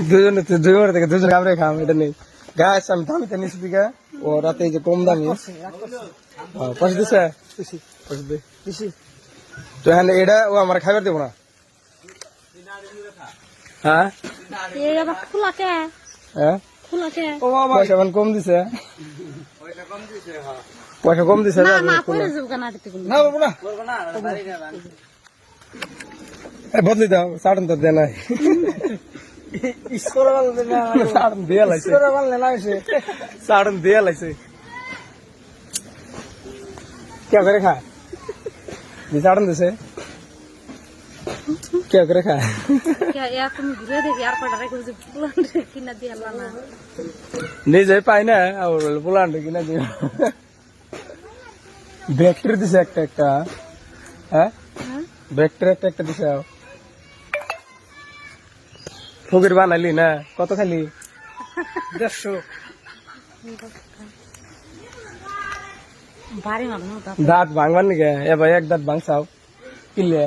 দুজনে তো দুই থেকে দুজন আমরা খাম এটা নেই গাছ আমি দামিতে নিচ্ছি দিকে ও রাতে এই যে কম দামি পয়সা দিছে পয়সা দে তো হ্যাঁ এটা ও আমার খাবার দেবো না হ্যাঁ হ্যাঁ পয়সা এখন কম দিছে পয়সা কম দিছে না বাবু না বদলি দাও সাড়ন তো দেয় নাই সাড়ন দিয়ে লাইছে সাড়ন দিয়ে লাইছে क्या करे खा साड़न दिसे क्या करे खा नहीं जाए पाई ना पुलान किना दियो ব্যাকটেরিয়া দিছে একটা একটা হ্যাঁ ব্যাকটেরিয়া একটা দিছে ফকির বানালি না কত খালি 150 দাঁত ভাঙবার নাকি এ ভাই এক দাঁত ভাঙছাও কিনলে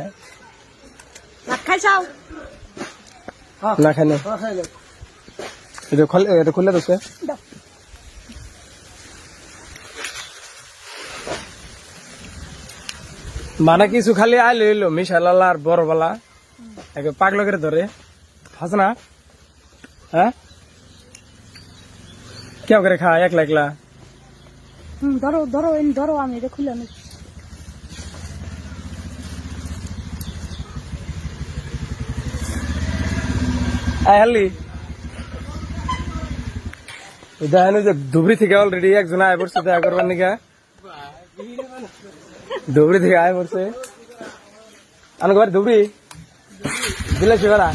খাইছাও না খাইলে এটা খুলে দিচ্ছে মানে কিছু খালি আইলে এলো মিশালালা আর বড় বালা একে পাগলা করে ধরে ফাঁস না হ্যাঁ কেউ করে খা একলা একলা ধরো ধরো ধরো আমি এটা খুলে আনি হালি দেখেন যে ধুবড়ি থেকে অলরেডি একজন আয় পড়ছে দেখা করবার নিকা ধুবড়ি থেকে আয় পড়ছে আমি ঘর ধুবড়ি দিলে বেড়া